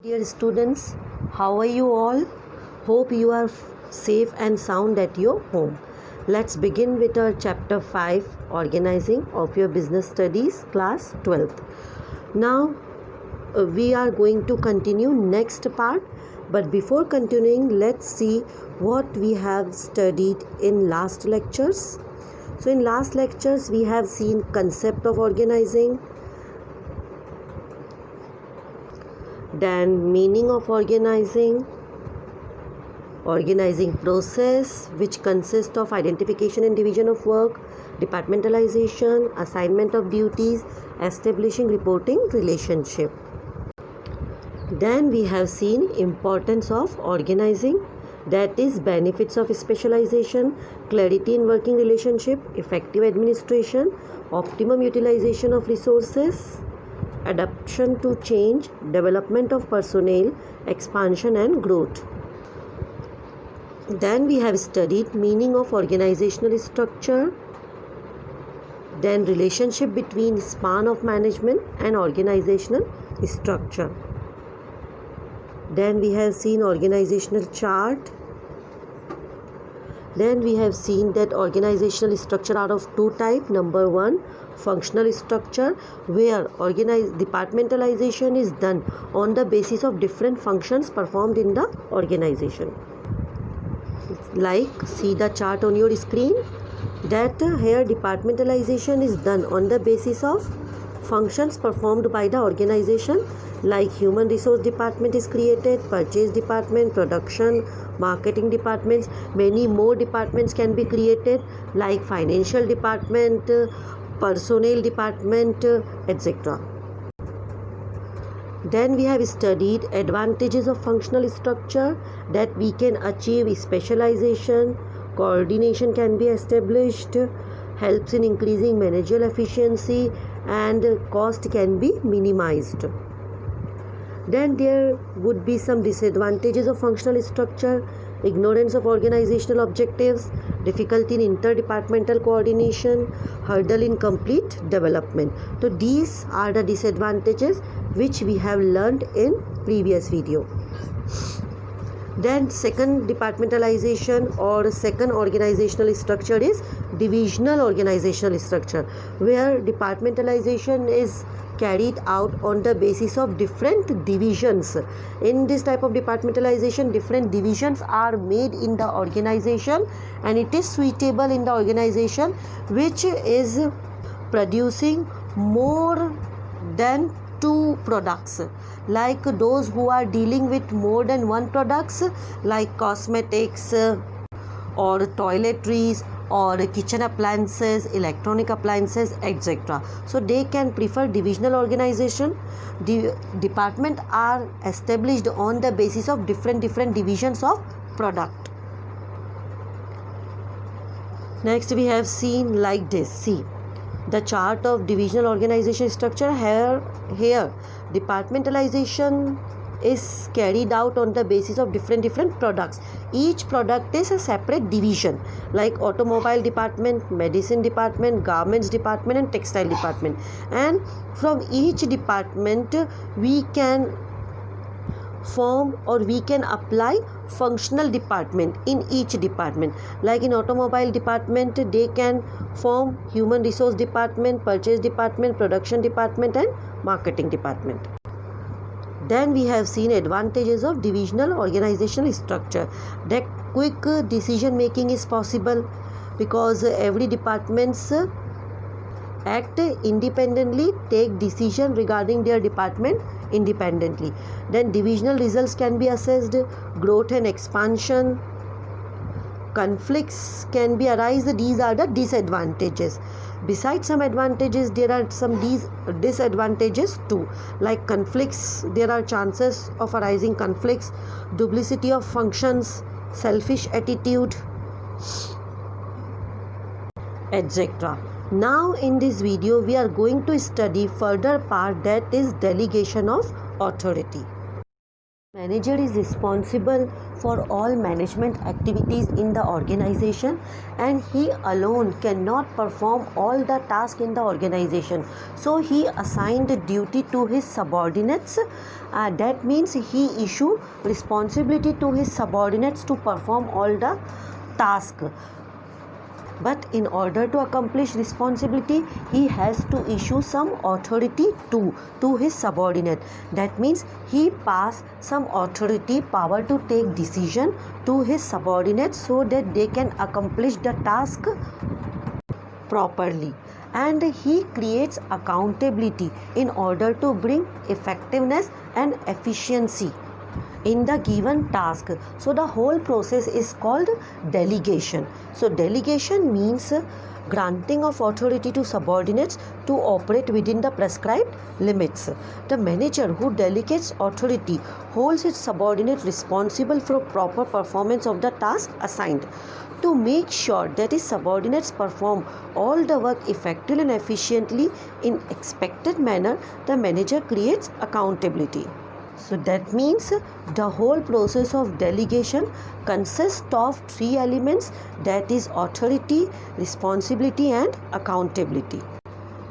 Dear students, how are you all? Hope you are safe and sound at your home. Let's begin with our chapter 5, Organizing of your Business Studies, class 12th. Now we are going to continue next part, but before continuing, let's see what we have studied in last lectures. So in last lectures we have seen concept of organizing, then meaning of organizing process, which consists of identification and division of work, departmentalization, assignment of duties, establishing reporting relationship. Then we have seen importance of organizing, that is benefits of specialization, clarity in working relationship, effective administration, optimum utilization of resources, adaptation to change, development of personnel, expansion and growth. Then we have studied meaning of organizational structure, then relationship between span of management and organizational structure. Then we have seen organizational chart. Then we have seen that organizational structure are of two types. Number one, functional structure, where departmentalization is done on the basis of different functions performed in the organization. Like see the chart on your screen, that here departmentalization is done on the basis of functions performed by the organization, like human resource department is created, purchase department, production, marketing departments, many more departments can be created, like financial department, personnel department, etc. Then we have studied advantages of functional structure, that we can achieve specialization, coordination can be established, helps in increasing managerial efficiency, and cost can be minimized. Then there would be some disadvantages of functional structure: ignorance of organizational objectives, difficulty in interdepartmental coordination, hurdle in complete development. So these are the disadvantages which we have learned in previous video. Then second departmentalization or second organizational structure is divisional organizational structure, where departmentalization is carried out on the basis of different divisions. In this type of departmentalization, different divisions are made in the organization, and it is suitable in the organization which is producing more than two products, like those who are dealing with more than one products, like cosmetics or toiletries or kitchen appliances, electronic appliances, etc. So they can prefer divisional organization. The department are established on the basis of different divisions of product. Next we have seen like this. See the chart of divisional organization structure. Here departmentalization is carried out on the basis of different products. Each product is a separate division, like automobile department, medicine department, garments department, and textile department. And from each department we can form or we can apply functional department in each department. Like in automobile department, they can form human resource department, purchase department, production department, and marketing department. Then we have seen advantages of divisional organizational structure, that quick decision making is possible because every departments act independently, take decision regarding their department independently. Then divisional results can be assessed, growth and expansion, conflicts can be arise. These are the disadvantages. Besides some advantages, there are some disadvantages too, like conflicts. There are chances of arising conflicts, duplicity of functions, selfish attitude, etc. Now in this video we are going to study further part, that is delegation of authority. Manager is responsible for all management activities in the organization, and he alone cannot perform all the tasks in the organization. So he assigned duty to his subordinates. That means he issue responsibility to his subordinates to perform all the tasks. But in order to accomplish responsibility, he has to issue some authority to his subordinate. That means he pass some authority, power to take decision to his subordinates so that they can accomplish the task properly. And he creates accountability in order to bring effectiveness and efficiency in the given task. So the whole process is called delegation. So delegation means granting of authority to subordinates to operate within the prescribed limits. The manager who delegates authority holds its subordinate responsible for proper performance of the task assigned. To make sure that his subordinates perform all the work effectively and efficiently in expected manner, the manager creates accountability. So that means the whole process of delegation consists of three elements, that is authority, responsibility and accountability.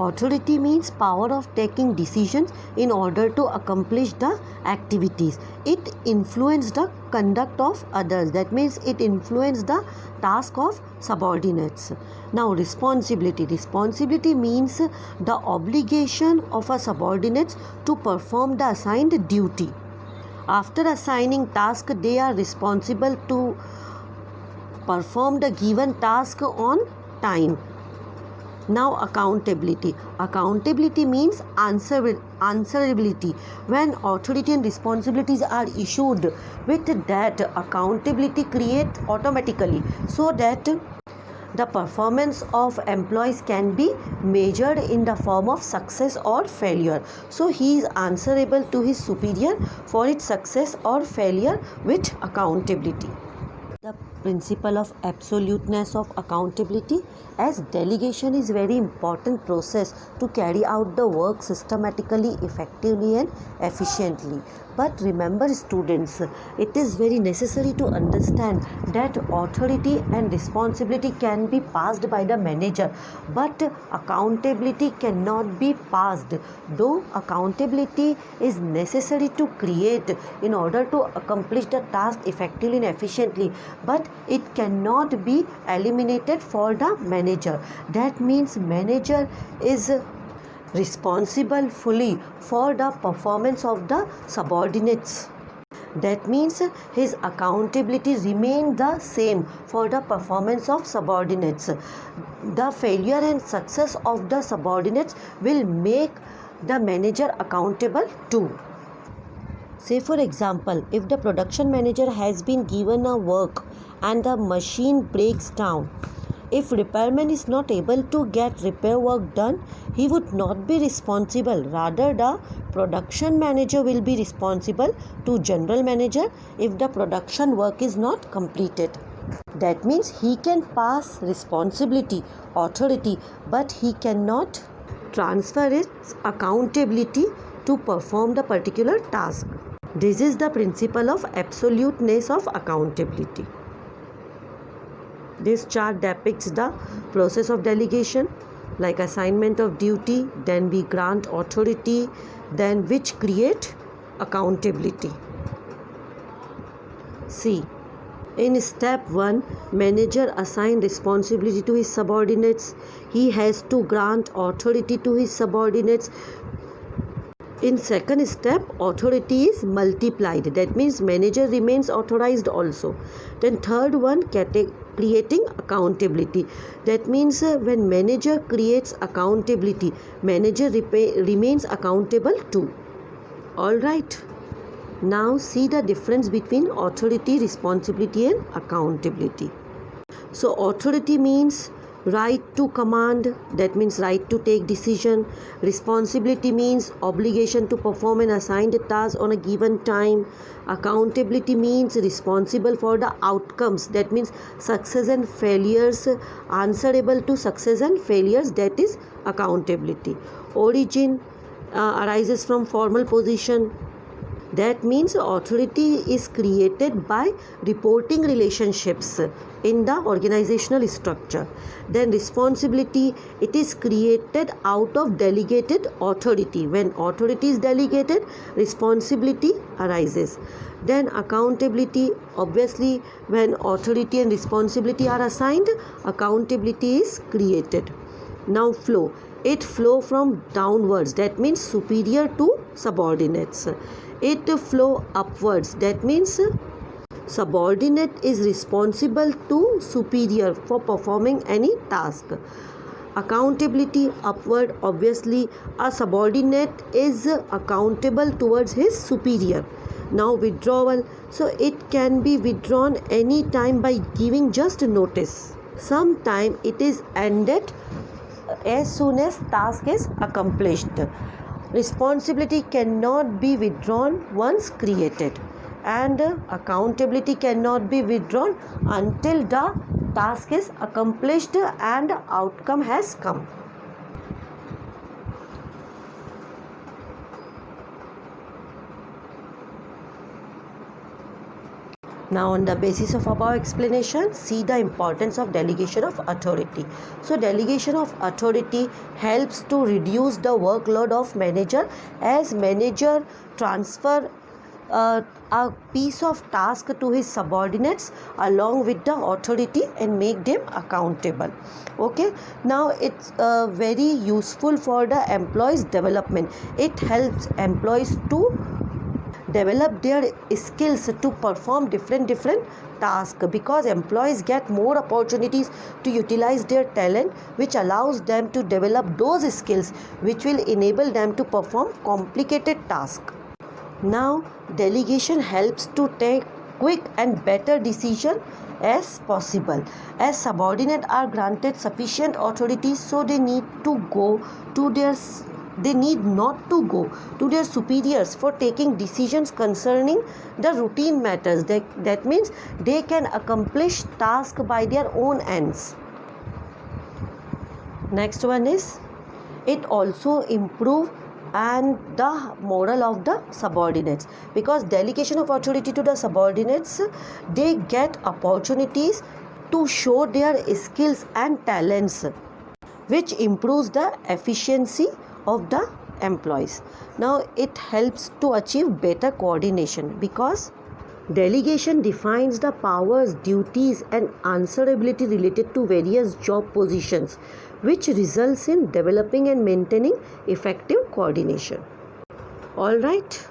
Authority means power of taking decisions in order to accomplish the activities. It influences the conduct of others. That means it influences the task of subordinates. Now responsibility. Responsibility means the obligation of a subordinates to perform the assigned duty. After assigning task, they are responsible to perform the given task on time. Now accountability. Accountability means answerability. When authority and responsibilities are issued, with that accountability creates automatically, so that the performance of employees can be measured in the form of success or failure. So he is answerable to his superior for its success or failure with accountability. The principle of absoluteness of accountability, as delegation is very important process to carry out the work systematically, effectively and efficiently. But remember students, it is very necessary to understand that authority and responsibility can be passed by the manager, but accountability cannot be passed. Though accountability is necessary to create in order to accomplish the task effectively and efficiently, but it cannot be eliminated for the manager. That means manager is responsible fully for the performance of the subordinates. That means his accountability remains the same for the performance of subordinates. The failure and success of the subordinates will make the manager accountable too. Say for example, if the production manager has been given a work and the machine breaks down, if repairman is not able to get repair work done, he would not be responsible. Rather, the production manager will be responsible to general manager if the production work is not completed. That means he can pass responsibility, authority, but he cannot transfer its accountability to perform the particular task. This is the principle of absoluteness of accountability. This chart depicts the process of delegation, like assignment of duty, then we grant authority, then which create accountability. See, in step 1, manager assign responsibility to his subordinates. He has to grant authority to his subordinates. In second step, authority is multiplied. That means manager remains authorized also. Then third one, creating accountability. That means when manager creates accountability, manager remains accountable too. Alright. Now see the difference between authority, responsibility and accountability. So authority means right to command, that means right to take decision. Responsibility means obligation to perform an assigned task on a given time. Accountability means responsible for the outcomes, that means success and failures, answerable to success and failures, that is accountability. Origin arises from formal position. That means authority is created by reporting relationships in the organizational structure. Then responsibility, it is created out of delegated authority. When authority is delegated, responsibility arises. Then accountability, obviously when authority and responsibility are assigned, accountability is created. Now flow, it flow from downwards, that means superior to subordinates. It flow upwards, that means subordinate is responsible to superior for performing any task. Accountability upward, obviously a subordinate is accountable towards his superior. Now withdrawal, so it can be withdrawn any time by giving just notice. Sometime it is ended as soon as task is accomplished. Responsibility cannot be withdrawn once created, and accountability cannot be withdrawn until the task is accomplished and outcome has come. Now on the basis of above explanation, see the importance of delegation of authority. So delegation of authority helps to reduce the workload of manager, as manager transfer a piece of task to his subordinates along with the authority and make them accountable. Okay, now it's very useful for the employees development. It helps employees to develop their skills to perform different tasks, because employees get more opportunities to utilize their talent, which allows them to develop those skills which will enable them to perform complicated tasks. Now delegation helps to take quick and better decision as possible, as subordinates are granted sufficient authority, so they need not to go to their superiors for taking decisions concerning the routine matters. That means they can accomplish tasks by their own ends. Next one is, it also improve and the morale of the subordinates, because delegation of authority to the subordinates, they get opportunities to show their skills and talents, which improves the efficiency of the employees. Now it helps to achieve better coordination, because delegation defines the powers, duties and answerability related to various job positions, which results in developing and maintaining effective coordination. All right.